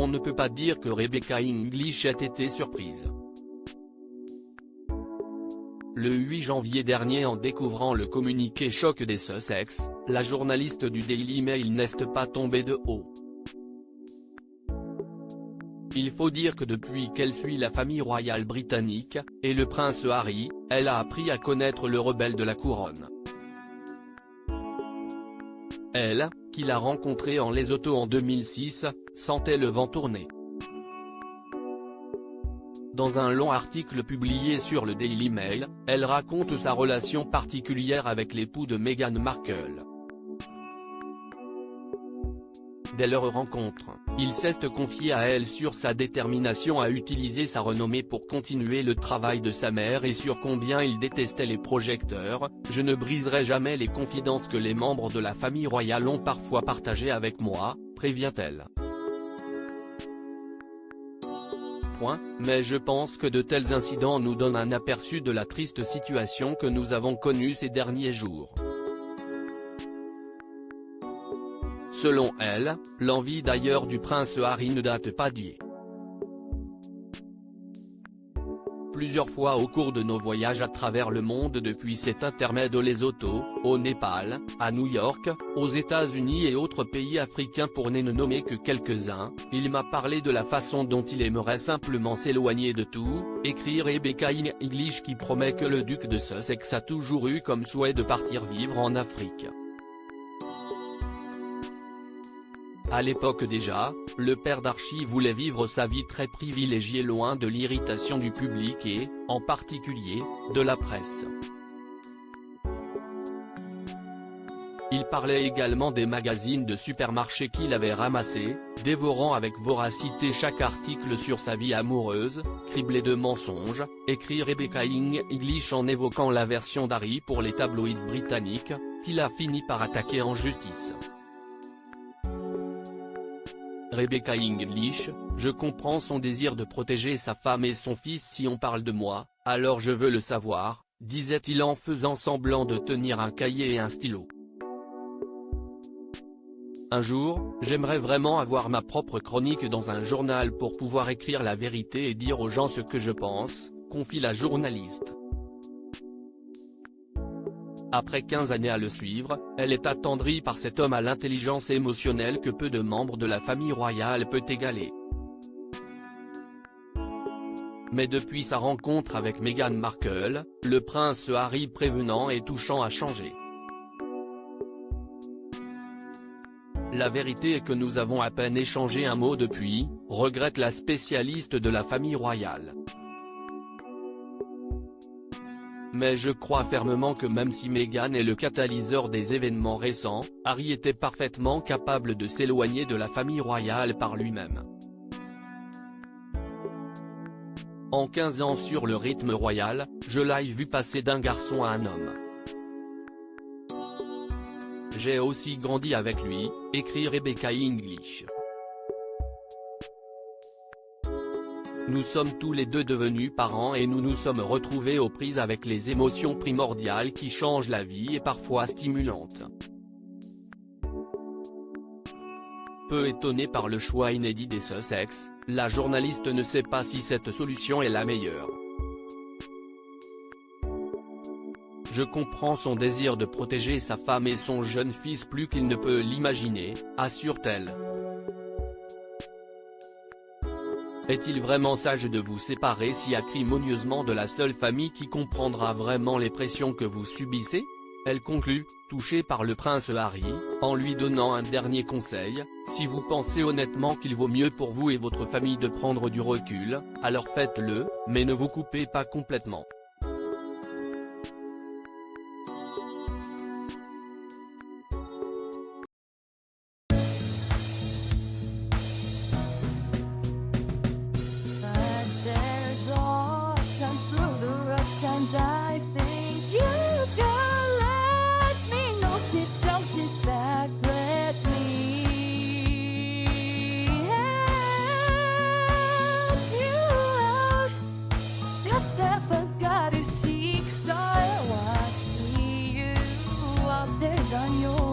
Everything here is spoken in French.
on ne peut pas dire que Rebecca English ait été surprise. Le 8 janvier dernier, en découvrant le communiqué choc des Sussex, la journaliste du Daily Mail n'est pas tombée de haut. Il faut dire que depuis qu'elle suit la famille royale britannique, et le prince Harry, elle a appris à connaître le rebelle de la couronne. Elle, qui l'a rencontré en Lesotho en 2006, sentait le vent tourner. Dans un long article publié sur le Daily Mail, elle raconte sa relation particulière avec l'époux de Meghan Markle. Dès leur rencontre, il s'est confié à elle sur sa détermination à utiliser sa renommée pour continuer le travail de sa mère et sur combien il détestait les projecteurs. « Je ne briserai jamais les confidences que les membres de la famille royale ont parfois partagées avec moi », prévient-elle. Mais je pense que de tels incidents nous donnent un aperçu de la triste situation que nous avons connue ces derniers jours. Selon elle, l'envie d'ailleurs du prince Harry ne date pas d'hier. Plusieurs fois au cours de nos voyages à travers le monde depuis cet intermède au Lesotho, au Népal, à New York, aux États-Unis et autres pays africains pour ne nommer que quelques-uns, il m'a parlé de la façon dont il aimerait simplement s'éloigner de tout, écrit Rebecca English, qui promet que le duc de Sussex a toujours eu comme souhait de partir vivre en Afrique. À l'époque déjà, le père d'Archie voulait vivre sa vie très privilégiée loin de l'irritation du public et, en particulier, de la presse. Il parlait également des magazines de supermarché qu'il avait ramassés, dévorant avec voracité chaque article sur sa vie amoureuse, criblé de mensonges, écrit Rebecca English en évoquant la version d'Harry pour les tabloïds britanniques, qu'il a fini par attaquer en justice. Rebecca English: je comprends son désir de protéger sa femme et son fils. Si on parle de moi, alors je veux le savoir, disait-il en faisant semblant de tenir un cahier et un stylo. Un jour, j'aimerais vraiment avoir ma propre chronique dans un journal pour pouvoir écrire la vérité et dire aux gens ce que je pense, confie la journaliste. Après 15 années à le suivre, elle est attendrie par cet homme à l'intelligence émotionnelle que peu de membres de la famille royale peut égaler. Mais depuis sa rencontre avec Meghan Markle, le prince Harry prévenant et touchant a changé. La vérité est que nous avons à peine échangé un mot depuis, regrette la spécialiste de la famille royale. Mais je crois fermement que même si Meghan est le catalyseur des événements récents, Harry était parfaitement capable de s'éloigner de la famille royale par lui-même. En 15 ans sur le rythme royal, je l'ai vu passer d'un garçon à un homme. J'ai aussi grandi avec lui, écrit Rebecca English. Nous sommes tous les deux devenus parents et nous nous sommes retrouvés aux prises avec les émotions primordiales qui changent la vie et parfois stimulantes. Peu étonnée par le choix inédit des Sussex, la journaliste ne sait pas si cette solution est la meilleure. Je comprends son désir de protéger sa femme et son jeune fils plus qu'il ne peut l'imaginer, assure-t-elle. Est-il vraiment sage de vous séparer si acrimonieusement de la seule famille qui comprendra vraiment les pressions que vous subissez? Elle conclut, touchée par le prince Harry, en lui donnant un dernier conseil: si vous pensez honnêtement qu'il vaut mieux pour vous et votre famille de prendre du recul, alors faites-le, mais ne vous coupez pas complètement. I think you can let me know. Sit down, sit back, let me help you out. Just step back, you seek, so I see you out there's on your